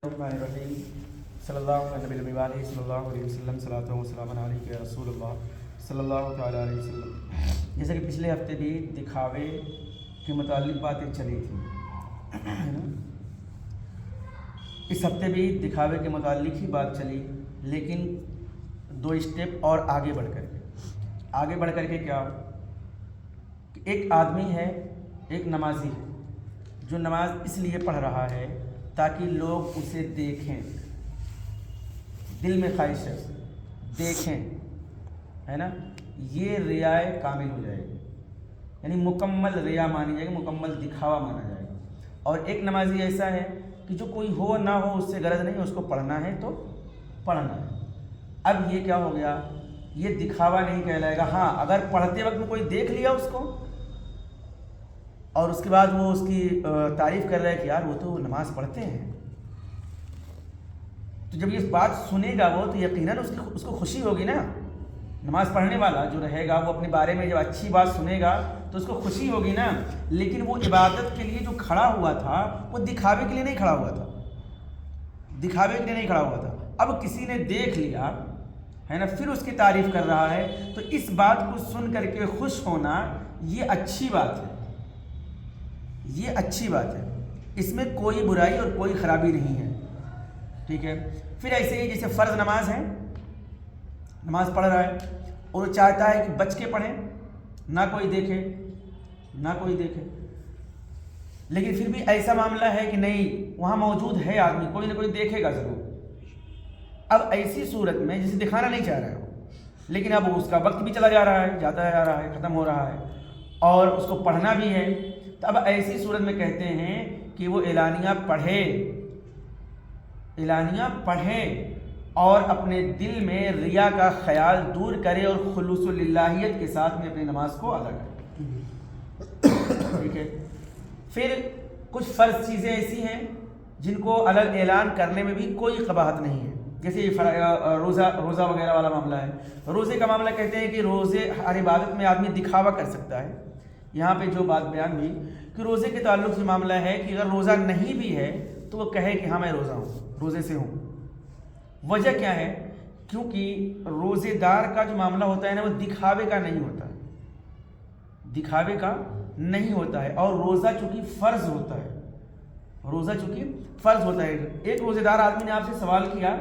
الرحمن الرحیم صلی اللہ علیہ وسلم صلاۃ و سلام علیہ رسول اللہ صلی اللہ علیہ وسلم۔ جیسے کہ پچھلے ہفتے بھی دکھاوے کے متعلق باتیں چلی تھیں، اس ہفتے بھی دکھاوے کے متعلق ہی بات چلی، لیکن دو اسٹیپ اور آگے بڑھ کر کے کیا کہ ایک آدمی ہے، ایک نمازی ہے جو نماز اس لیے پڑھ رہا ہے تاکہ لوگ اسے دیکھیں، دل میں خواہش ہے دیکھیں، ہے نا، یہ ریا کامل ہو جائے گی، یعنی مکمل ریا مانی جائے گی، مکمل دکھاوا مانا جائے گا۔ اور ایک نمازی ایسا ہے کہ جو کوئی ہو نہ ہو اس سے غرض نہیں، اس کو پڑھنا ہے تو پڑھنا ہے۔ اب یہ کیا ہو گیا، یہ دکھاوا نہیں کہلائے گا۔ ہاں، اگر پڑھتے وقت میں کوئی دیکھ لیا اس کو اور اس کے بعد وہ اس کی تعریف کر رہا ہے کہ یار وہ تو نماز پڑھتے ہیں، تو جب یہ بات سنے گا وہ تو یقیناً اس کو خوشی ہوگی نا۔ نماز پڑھنے والا جو رہے گا وہ اپنے بارے میں جب اچھی بات سنے گا تو اس کو خوشی ہوگی نا۔ لیکن وہ عبادت کے لیے جو کھڑا ہوا تھا وہ دکھاوے کے لیے نہیں کھڑا ہوا تھا، اب کسی نے دیکھ لیا ہے نا، پھر اس کی تعریف کر رہا ہے، تو اس بات کو سن کر کے خوش ہونا یہ اچھی بات ہے، اس میں کوئی برائی اور کوئی خرابی نہیں ہے، ٹھیک ہے۔ پھر ایسے ہی جیسے فرض نماز ہے، نماز پڑھ رہا ہے اور وہ چاہتا ہے کہ بچ کے پڑھیں، نہ کوئی دیکھے، لیکن پھر بھی ایسا معاملہ ہے کہ نہیں، وہاں موجود ہے آدمی، کوئی نہ کوئی دیکھے گا ضرور۔ اب ایسی صورت میں جسے دکھانا نہیں چاہ رہا ہے، لیکن اب اس کا وقت بھی چلا جا رہا ہے، جاتا جا رہا ہے، ختم ہو رہا ہے، اور اس کو پڑھنا بھی ہے، تو اب ایسی صورت میں کہتے ہیں کہ وہ اعلانیہ پڑھے اور اپنے دل میں ریا کا خیال دور کرے اور خلوص للہیت کے ساتھ میں اپنی نماز کو ادا کرے، ٹھیک ہے۔ پھر کچھ فرض چیزیں ایسی ہیں جن کو علل اعلان کرنے میں بھی کوئی قباحت نہیں ہے، جیسے روزہ وغیرہ والا معاملہ ہے۔ روزے کا معاملہ کہتے ہیں کہ روزے ہر عبادت میں آدمی دکھاوا کر سکتا ہے۔ یہاں پہ جو بات بیان ہوئی کہ روزے کے تعلق سے معاملہ ہے کہ اگر روزہ نہیں بھی ہے تو وہ کہے کہ ہاں میں روزے سے ہوں۔ وجہ کیا ہے؟ کیونکہ روزے دار کا جو معاملہ ہوتا ہے نا، وہ دکھاوے کا نہیں ہوتا ہے، اور روزہ چونکہ فرض ہوتا ہے۔ ایک روزے دار آدمی نے آپ سے سوال کیا،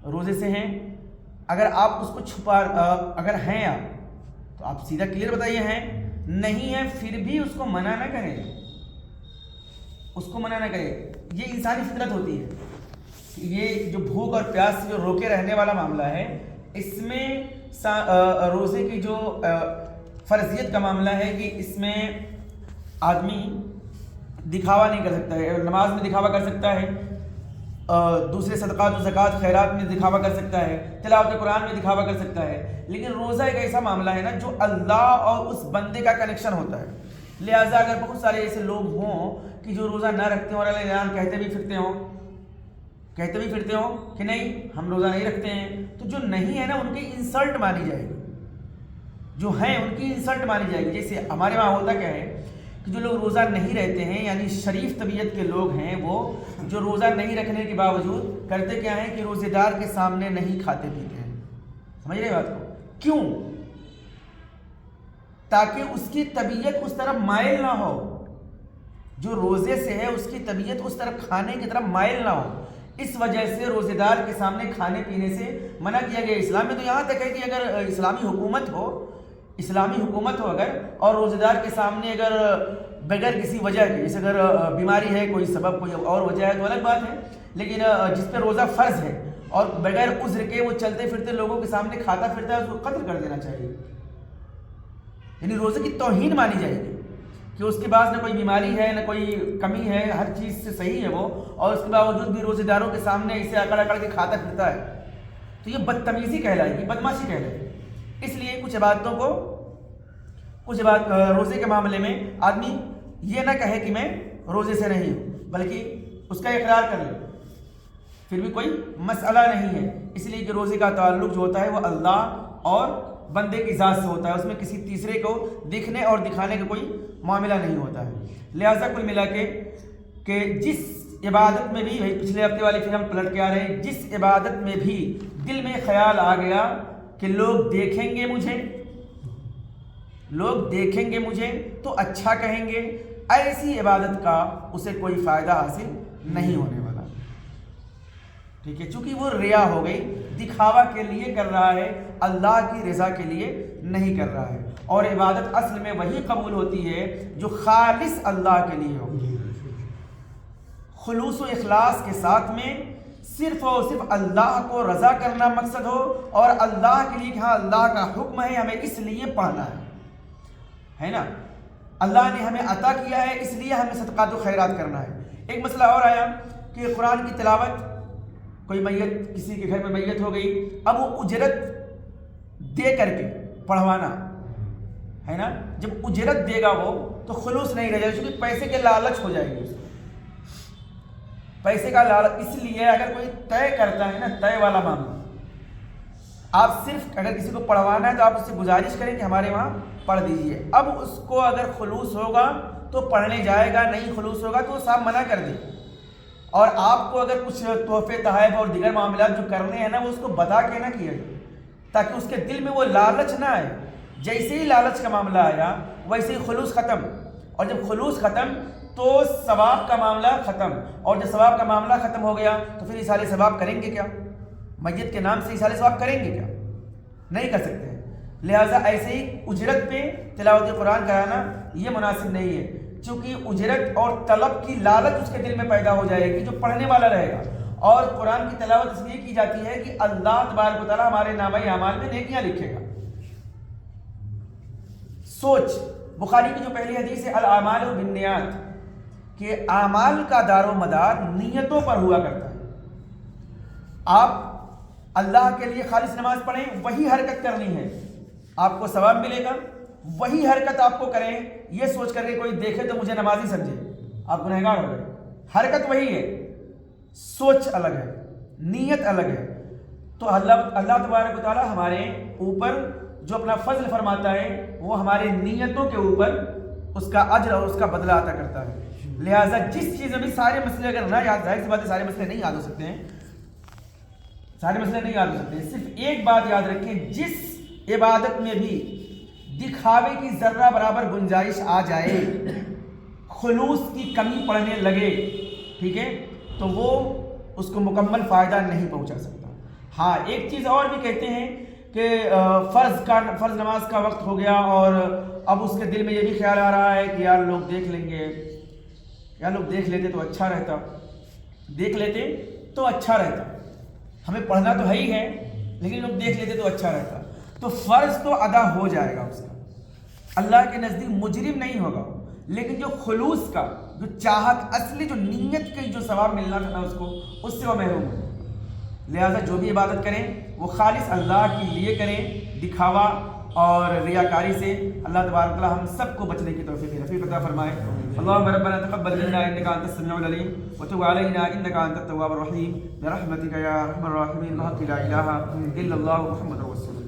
روزے سے ہیں، اگر آپ اس کو اگر ہیں آپ تو آپ سیدھا کلیئر بتائیے ہیں، نہیں ہے پھر بھی اس کو منع نہ کریں، یہ انسانی فطرت ہوتی ہے۔ یہ جو بھوک اور پیاس سے جو روکے رہنے والا معاملہ ہے، اس میں روزے کی جو فرضیت کا معاملہ ہے کہ اس میں آدمی دکھاوا نہیں کر سکتا ہے، نماز میں دکھاوا کر سکتا ہے، دوسرے صدقات و زکوٰۃ خیرات میں دکھاوا کر سکتا ہے، تلاوت قرآن میں دکھاوا کر سکتا ہے، لیکن روزہ ایک ایسا معاملہ ہے نا جو اللہ اور اس بندے کا کنیکشن ہوتا ہے۔ لہٰذا اگر بہت سارے ایسے لوگ ہوں کہ جو روزہ نہ رکھتے ہوں اور اللہ اعلان کہتے بھی پھرتے ہوں کہ نہیں ہم روزہ نہیں رکھتے ہیں، تو جو نہیں ہے نا ان کی انسلٹ مانی جائے گی، جو ہیں ان کی انسلٹ مانی جائے گی۔ جیسے ہمارے وہاں ہوتا کیا ہے کہ جو لوگ روزہ نہیں رہتے ہیں، یعنی شریف طبیعت کے لوگ ہیں، وہ جو روزہ نہیں رکھنے کے باوجود کرتے کیا ہیں کہ روزے دار کے سامنے نہیں کھاتے پیتے ہیں۔ سمجھ رہے بات کو؟ کیوں؟ تاکہ اس کی طبیعت اس طرف مائل نہ ہو، جو روزے سے ہے اس کی طبیعت اس طرف کھانے کی طرف مائل نہ ہو، اس وجہ سے روزے دار کے سامنے کھانے پینے سے منع کیا گیا۔ اسلام میں تو یہاں تک ہے کہ اگر اسلامی حکومت ہو اگر اور روزے دار کے سامنے اگر بغیر کسی وجہ کے، جیسے اگر بیماری ہے، کوئی سبب، کوئی اور وجہ ہے تو الگ بات ہے، لیکن جس پہ روزہ فرض ہے اور بغیر عذر کے وہ چلتے پھرتے لوگوں کے سامنے کھاتا پھرتا ہے، اس کو قتل کر دینا چاہیے، یعنی روزے کی توہین مانی جائے گی کہ اس کے پاس نہ کوئی بیماری ہے نہ کوئی کمی ہے، ہر چیز سے صحیح ہے وہ، اور اس کے باوجود بھی روزے داروں کے سامنے اسے اکڑ کے کھاتا پھرتا ہے، تو یہ بدتمیزی کہلائے گی، بدماشی کہلائے گی۔ اس لیے کچھ روزے کے معاملے میں آدمی یہ نہ کہے کہ میں روزے سے نہیں ہوں، بلکہ اس کا اقرار کر لے، پھر بھی کوئی مسئلہ نہیں ہے، اس لیے کہ روزے کا تعلق جو ہوتا ہے وہ اللہ اور بندے کی ذات سے ہوتا ہے، اس میں کسی تیسرے کو دکھنے اور دکھانے کا کوئی معاملہ نہیں ہوتا ہے۔ لہٰذا کل ملا کے کہ جس عبادت میں بھی، وہی پچھلے ہفتے والی پھر ہم پلٹ کے آ رہے ہیں، جس عبادت میں بھی دل میں خیال آ گیا کہ لوگ دیکھیں گے مجھے، لوگ دیکھیں گے مجھے تو اچھا کہیں گے، ایسی عبادت کا اسے کوئی فائدہ حاصل نہیں ہونے والا، ٹھیک ہے، چونکہ وہ ریا ہو گئی، دکھاوا کے لیے کر رہا ہے، اللہ کی رضا کے لیے نہیں کر رہا ہے۔ اور عبادت اصل میں وہی قبول ہوتی ہے جو خالص اللہ کے لیے ہو، خلوص و اخلاص کے ساتھ میں، صرف اور صرف اللہ کو رضا کرنا مقصد ہو، اور اللہ کے لیے کہ ہاں اللہ کا حکم ہے ہمیں اس لیے پڑھنا ہے نا، اللہ نے ہمیں عطا کیا ہے اس لیے ہمیں صدقات و خیرات کرنا ہے۔ ایک مسئلہ اور آیا کہ قرآن کی تلاوت، کوئی میت، کسی کے گھر میں میت ہو گئی، اب وہ اجرت دے کر کے پڑھوانا ہے نا، جب اجرت دے گا وہ تو خلوص نہیں رہ جائے گا، کیونکہ پیسے کے لالچ ہو جائے گی، پیسے کا لالچ۔ اس لیے اگر کوئی طے کرتا ہے نا، طے والا معاملہ، آپ صرف اگر کسی کو پڑھوانا ہے تو آپ اس سے گزارش کریں کہ ہمارے وہاں پڑھ دیجئے، اب اس کو اگر خلوص ہوگا تو پڑھنے جائے گا، نہیں خلوص ہوگا تو صاحب منع کر دے۔ اور آپ کو اگر کچھ تحفے تحائف اور دیگر معاملات جو کرنے ہیں نا، وہ اس کو بتا کے نہ کیا جائے، تاکہ اس کے دل میں وہ لالچ نہ آئے۔ جیسے ہی لالچ کا معاملہ آیا ویسے ہی خلوص ختم، اور جب خلوص ختم تو ثواب کا معاملہ ختم، اور جب ثواب کا معاملہ ختم ہو گیا تو پھر ایصال ثواب کریں گے کیا؟ میت کے نام سے ایصال ثواب کریں گے کیا؟ نہیں کر سکتے ہیں۔ لہٰذا ایسے ہی اجرت پہ تلاوت قرآن کرانا یہ مناسب نہیں ہے، چونکہ اجرت اور طلب کی لالچ اس کے دل میں پیدا ہو جائے گی جو پڑھنے والا رہے گا۔ اور قرآن کی تلاوت اس لیے کی جاتی ہے کہ اللہ تبارک و تعالیٰ ہمارے نامہ اعمال میں نیکیاں لکھے گا۔ سوچ، بخاری کی جو پہلی حدیث ہے الاعمال بالنیات، کہ اعمال کا دار و مدار نیتوں پر ہوا کرتا ہے۔ آپ اللہ کے لیے خالص نماز پڑھیں، وہی حرکت کرنی ہے، آپ کو ثواب ملے گا، وہی حرکت آپ کو کریں، یہ سوچ کر کے کوئی دیکھے تو مجھے نمازی سمجھے، آپ گنہگار ہو گئے۔ حرکت وہی ہے، سوچ الگ ہے، نیت الگ ہے۔ تو اللہ تبارک و تعالیٰ ہمارے اوپر جو اپنا فضل فرماتا ہے وہ ہمارے نیتوں کے اوپر اس کا اجر اور اس کا بدلہ عطا کرتا ہے۔ لہٰذا جس چیز میں بھی سارے مسئلے اگر نہ یاد، ظاہر سی بات ہے سارے مسئلے نہیں یاد ہو سکتے ہیں، سارے مسئلے نہیں یاد ہو سکتے ہیں، صرف ایک بات یاد رکھیں، جس عبادت میں بھی دکھاوے کی ذرہ برابر گنجائش آ جائے، خلوص کی کمی پڑنے لگے، ٹھیک ہے، تو وہ اس کو مکمل فائدہ نہیں پہنچا سکتا۔ ہاں ایک چیز اور بھی کہتے ہیں کہ فرض نماز کا وقت ہو گیا اور اب اس کے دل میں یہ بھی خیال آ رہا ہے کہ یار لوگ دیکھ لیں گے، یار لوگ دیکھ لیتے تو اچھا رہتا، دیکھ لیتے تو اچھا رہتا، ہمیں پڑھنا تو ہے ہی ہے لیکن لوگ دیکھ لیتے تو اچھا رہتا، تو فرض تو ادا ہو جائے گا اس کا، اللہ کے نزدیک مجرم نہیں ہوگا، لیکن جو خلوص کا، جو چاہت، اصلی جو نیت کی جو ثواب ملنا تھا نا اس سے وہ محروم ہو۔ لہٰذا جو بھی عبادت کریں وہ خالص اللہ کے لیے کریں، دکھاوا اور ریاکاری سے اللہ تبارک و تعالیٰ ہم سب کو بچنے کی توفیق عطا فرمائے۔ اللهم ربنا تقبل منا انك انت السميع العليم وتب علينا انك انت التواب الرحيم برحمتك يا ارحم الراحمين، لا اله الا الله محمد رسول الله۔